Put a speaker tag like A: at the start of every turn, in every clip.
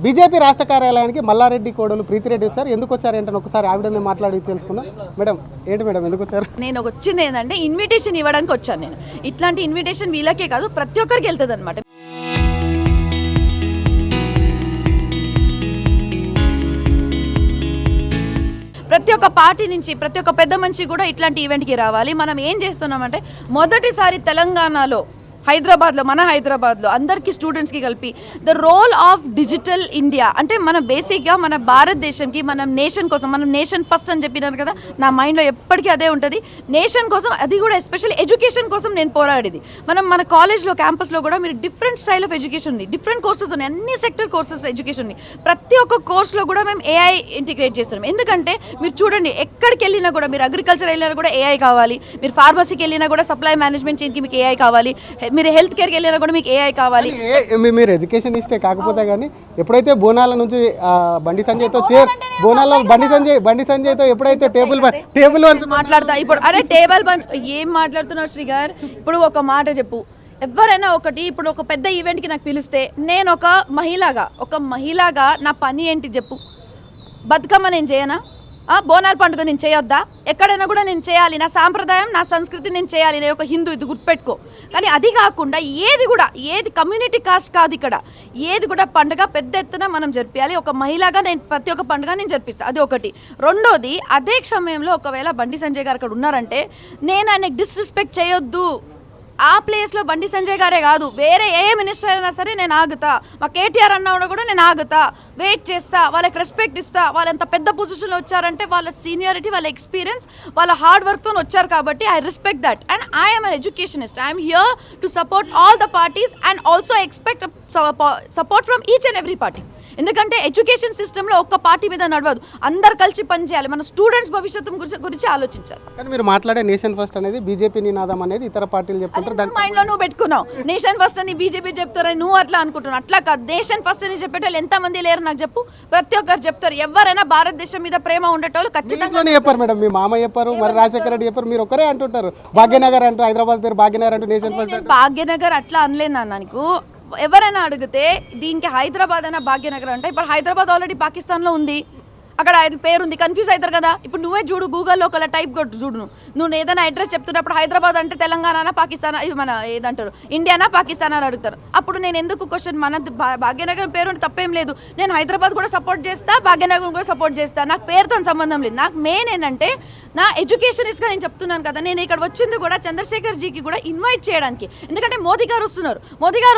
A: BJP రాష్ట్ర కార్యాలయానికి మల్లారెడ్డి కోడలు ప్రీతిరెడ్డి వచ్చారు. ఎందుకు వచ్చారు ఏంటని ఒకసారి ఆవిడని మాట్లాడి తెలుసుకుందాం. మేడం ఏంటి మేడం ఎందుకు వచ్చారు?
B: నేను వచ్చింది ఏంటంటే ఇన్విటేషన్ ఇవ్వడానికి వచ్చాను. నేను ఇట్లాంటి ఇన్విటేషన్ వీళ్ళకే కాదు ప్రతి ఒక్కరికి వెళ్తుంది అనమాట. ప్రతి ఒక్క పార్టీ నుంచి ప్రతి ఒక్క పెద్ద మనిషి కూడా ఇట్లాంటి ఈవెంట్కి రావాలి. మనం ఏం చేస్తున్నామంటే మొదటిసారి తెలంగాణలో హైదరాబాద్లో మన హైదరాబాద్లో అందరికీ స్టూడెంట్స్కి కలిపి the role of digital India అంటే మన బేసిక్గా మన భారతదేశంకి మనం నేషన్ కోసం మనం నేషన్ ఫస్ట్ అని చెప్పినారు కదా. నా మైండ్లో ఎప్పటికీ అదే ఉంటుంది. నేషన్ కోసం అది కూడా ఎస్పెషల్లీ ఎడ్యుకేషన్ కోసం నేను పోరాడేది. మన కాలేజ్లో క్యాంపస్లో కూడా మీరు డిఫరెంట్ స్టైల్ ఆఫ్ ఎడ్యుకేషన్ ఉంది, డిఫరెంట్ కోర్సెస్ ఉన్నాయి, అన్ని సెక్టర్ కోర్సెస్ ఎడ్యుకేషన్ ఉంది. ప్రతి ఒక్క కోర్స్లో కూడా మేము ఏఐ ఇంటిగ్రేట్ చేస్తున్నాం. ఎందుకంటే మీరు చూడండి ఎక్కడికి వెళ్ళినా కూడా మీరు అగ్రికల్చర్ వెళ్ళినా కూడా ఏఐ కావాలి, మీరు ఫార్మసీకి వెళ్ళినా కూడా సప్లై మేనేజ్మెంట్ చైన్కి మీకు ఏఐ కావాలి, మీరు హెల్త్ కేర్కి వెళ్ళినా కూడా మీకు ఏఐ కావాలి.
A: మీరు ఎడ్యుకేషన్ ఇస్తే కాకపోతే కానీ ఎప్పుడైతే బోనాల నుంచి బండి సంజయ్తో బోనాల బండి సంజయ్తో ఎప్పుడైతే టేబుల్
B: మాట్లాడతా ఇప్పుడు అరే టేబుల్ బంచ్ ఏం మాట్లాడుతున్నావు శ్రీ గారు? ఇప్పుడు ఒక మాట చెప్పు. ఎవరైనా ఒకటి ఇప్పుడు ఒక పెద్ద ఈవెంట్కి నాకు పిలిస్తే నేను ఒక మహిళగా నా పని ఏంటి చెప్పు? బతుకమ్మ నేను చేయనా? బోనాల పండుగ నేను చేయొద్దా? ఎక్కడైనా కూడా నేను చేయాలి. నా సాంప్రదాయం నా సంస్కృతి నేను చేయాలి. నేను ఒక హిందూ, ఇది గుర్తుపెట్టుకో. కానీ అది కాకుండా ఏది కమ్యూనిటీ కాస్ట్ కాదు ఇక్కడ. ఏది కూడా పండుగ పెద్ద ఎత్తున మనం జరిపించాలి. ఒక మహిళగా నేను ప్రతి ఒక్క పండుగ నేను జరిపిస్తాను. అది ఒకటి. రెండోది, అదే సమయంలో ఒకవేళ బండి సంజయ్ గారు అక్కడ ఉన్నారంటే నేను ఆయనకి డిస్రెస్పెక్ట్ చేయొద్దు. ఆ ప్లేస్లో బండి సంజయ్ గారే కాదు, వేరే ఏ మినిస్టర్ అయినా సరే నేను ఆగుతా. మా కేటీఆర్ అన్న కూడా నేను ఆగుతా, వెయిట్ చేస్తా, వాళ్ళకి రెస్పెక్ట్ ఇస్తా. వాళ్ళు ఎంత పెద్ద పొజిషన్లో వచ్చారంటే వాళ్ళ సీనియారిటీ, వాళ్ళ ఎక్స్పీరియన్స్, వాళ్ళ హార్డ్ వర్క్తో వచ్చారు కాబట్టి I respect that. And I'm an educationist. I'm here to support all the parties and also expect support from each and every party. ఎందుకంటే ఎడ్యుకేషన్ సిస్టంలో ఒక్క పార్టీ మీద నడవదు, అందరు కలిసి పనిచేయాలి. మన స్టూడెంట్స్ భవిష్యత్తు గురించి ఆలోచించాలి.
A: కానీ మీరు మాట్లాడే నేషన్ ఫస్ట్ అనేది బీజేపీ నినాదం అనేది ఇతర పార్టీలు చెప్తుంటారు.
B: దాని మైండ్లో నువ్వు పెట్టుకున్నావు నేషన్ ఫస్ట్ అని బీజేపీ చెప్తారని నువ్వు అట్లా అనుకుంటున్నావు. అట్లా కాదు. నేషన్ ఫస్ట్ అని చెప్పేటోళ్ళు ఎంతమంది లేరు నాకు చెప్పు? ప్రతి ఒక్కరు చెప్తారు. ఎవరైనా భారతదేశం మీద ప్రేమ ఉండేటోళ్ళు ఖచ్చితంగా
A: చెప్పారు. మేడం మీ మామ చెప్పారు, మరి రాజశేఖర రెడ్డి చెప్పారు, మీరు ఒకరే అంటుంటారు. భాగ్యనగర్ అంటూ హైదరాబాద్ పేరు భాగ్యనగర్ అంటూ నేషన్ ఫస్ట్.
B: భాగ్యనగర్ అట్లా అనలేదు నాన్న. నీకు ఎవరైనా అడిగితే దీనికి హైదరాబాద్ అయినా భాగ్యనగర్ అంటే ఇప్పుడు హైదరాబాద్ ఆల్రెడీ పాకిస్తాన్లో ఉంది, అక్కడ పేరుంది, కన్ఫ్యూజ్ అవుతారు కదా. ఇప్పుడు నువ్వే చూడు, గూగుల్లో ఒక టైప్ కొట్టు చూడు. నువ్వు ఏదైనా అడ్రస్ చెప్తున్నప్పుడు హైదరాబాద్ అంటే తెలంగాణ పాకిస్తాన్, ఇది మన ఏదంటారు ఇండియానా పాకిస్తాన్ అని అడుగుతారు. అప్పుడు నేను ఎందుకు క్వశ్చన్? మన భాగ్యనగరం పేరు అంటే తప్పేం లేదు. నేను హైదరాబాద్ కూడా సపోర్ట్ చేస్తా, భాగ్యనగరం కూడా సపోర్ట్ చేస్తా. నాకు పేరుతో సంబంధం లేదు. నాకు మెయిన్ ఏంటంటే నా ఎడ్యుకేషనిస్ట్గా నేను చెప్తున్నాను కదా. నేను ఇక్కడ వచ్చింది కూడా చంద్రశేఖర్ జీకి కూడా ఇన్వైట్ చేయడానికి. ఎందుకంటే మోదీ గారు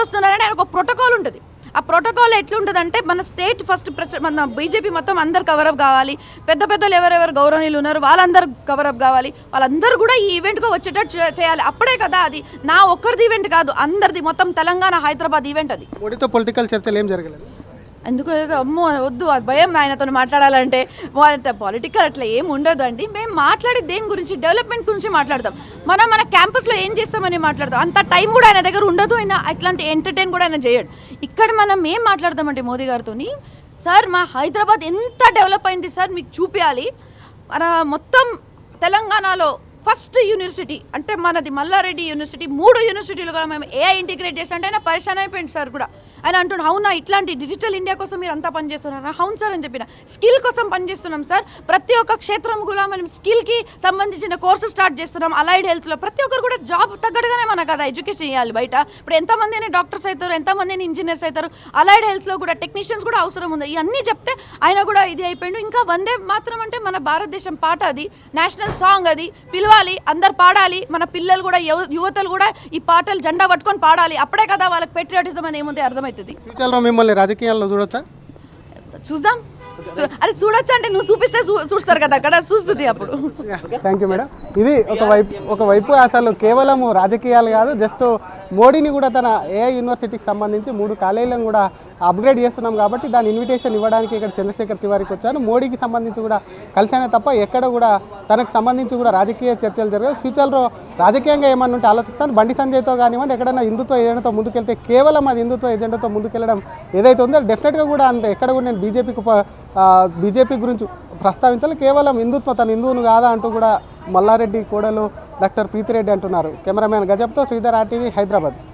B: వస్తున్నారంటే ఆయన ఒక ప్రోటోకాల్ ఉంటుంది. ఆ ప్రోటోకాల్ ఎట్లుంటుందంటే మన స్టేట్ ఫస్ట్ మన బీజేపీ మొత్తం అందరు కవరప్ కావాలి. పెద్దలు ఎవరెవరు గౌరవనీయులు ఉన్నారు వాళ్ళందరూ కవరప్ కావాలి. వాళ్ళందరూ కూడా ఈ ఈవెంట్గా వచ్చేటట్టు చేయాలి. అప్పుడే కదా అది నా ఒక్కరిది ఈవెంట్ కాదు, అందరిది, మొత్తం తెలంగాణ హైదరాబాద్ ఈవెంట్ అది.
A: మోడీతో పొలిటికల్ చర్చలు ఏం జరగలేదు.
B: ఎందుకు అమ్మో వద్దు, అది భయం ఆయనతో మాట్లాడాలంటే. పొలిటికల్ అట్లా ఏం ఉండదు అండి. మేము మాట్లాడే దేని గురించి? డెవలప్మెంట్ గురించి మాట్లాడతాం. మన క్యాంపస్లో ఏం చేస్తామని మాట్లాడతాం. అంత టైం కూడా ఆయన దగ్గర ఉండదు. ఆయన అట్లాంటి ఎంటర్టైన్ కూడా ఆయన చేయడు. ఇక్కడ మనం ఏం మాట్లాడతామంటే మోదీ గారితో, సార్ మా హైదరాబాద్ ఎంత డెవలప్ అయింది సార్ మీకు చూపించాలి. మన మొత్తం తెలంగాణలో ఫస్ట్ యూనివర్సిటీ అంటే మనది మల్లారెడ్డి యూనివర్సిటీ. 3 యూనివర్సిటీలు కూడా మేము ఏఐ ఇంటిగ్రేట్ చేస్తాం అంటే ఆయన పరిశాన్ అయిపోయింది సార్ కూడా. ఆయన అంటున్నాడు, అవునా ఇట్లాంటి డిజిటల్ ఇండియా కోసం మీరు అంతా పనిచేస్తున్నారు? అవును సార్ అని చెప్పిన. స్కిల్ కోసం పనిచేస్తున్నాం సార్. ప్రతి ఒక్క క్షేత్రం కూడా మనం స్కిల్కి సంబంధించిన కోర్సెస్ స్టార్ట్ చేస్తున్నాం. అలైడ్ హెల్త్లో ప్రతి ఒక్కరు కూడా జాబ్ తగ్గట్టుగానే మనకు కదా ఎడ్యుకేషన్ ఇవ్వాలి. బయట ఇప్పుడు ఎంతమంది డాక్టర్స్ అవుతారు, ఎంతమంది ఇంజనీర్స్ అవుతారు. అలైడ్ హెల్త్లో కూడా టెక్నీషియన్స్ కూడా అవసరం ఉంది. ఇవన్నీ చెప్తే ఆయన కూడా ఇది అయిపోయిండు. ఇంకా వందే మాత్రం అంటే మన భారతదేశం పాట, అది నేషనల్ సాంగ్, అది పిలవాలి, అందరు పాడాలి. మన పిల్లలు కూడా యువతలు కూడా ఈ పాటలు జెండా పట్టుకొని పాడాలి. అప్పుడే కదా వాళ్ళకి పెట్రియాటిజం అని ఏముంది అర్థమవుతుంది.
A: ఫ్యూచర్లో మిమ్మల్ని రాజకీయాల్లో చూడొచ్చా?
B: చూద్దాం. అరే చూడొచ్చు అంటే నువ్వు చూపిస్తే చూస్తారు కదా, అక్కడ చూస్తుంది అప్పుడు.
A: Thank you madam. ఇది ఒకవైపు అసలు కేవలం రాజకీయాలు కాదు, జస్ట్ మోడీని కూడా తన ఏఐ యూనివర్సిటీకి సంబంధించి 3 కాలేజీలను కూడా అప్గ్రేడ్ చేస్తున్నాం కాబట్టి దాని ఇన్విటేషన్ ఇవ్వడానికి ఇక్కడ చంద్రశేఖర్ తివారికి వచ్చాను. మోడీకి సంబంధించి కూడా కలిసినా తప్ప ఎక్కడ కూడా తనకు సంబంధించి కూడా రాజకీయ చర్చలు జరగదు. ఫ్యూచర్లో రాజకీయంగా ఏమన్నా ఉంటే ఆలోచిస్తాను. బండి సంజయ్తో కానివ్వండి, ఎక్కడైనా హిందుత్వ ఎజెండాతో ముందుకెళ్తే కేవలం అది హిందుత్వ ఎజెండాతో ముందుకెళ్ళడం ఏదైతే ఉందో డెఫినెట్గా కూడా అంత ఎక్కడ కూడా నేను బీజేపీ గురించి ప్రస్తావించాలి. కేవలం హిందుత్వ, తన హిందువును కాదా అంటూ కూడా మల్లారెడ్డి కోడలు డాక్టర్ ప్రీతిరెడ్డి అంటున్నారు. కెమెరామ్యాన్ గజబ్తో శ్రీధర్ RTV హైదరాబాద్.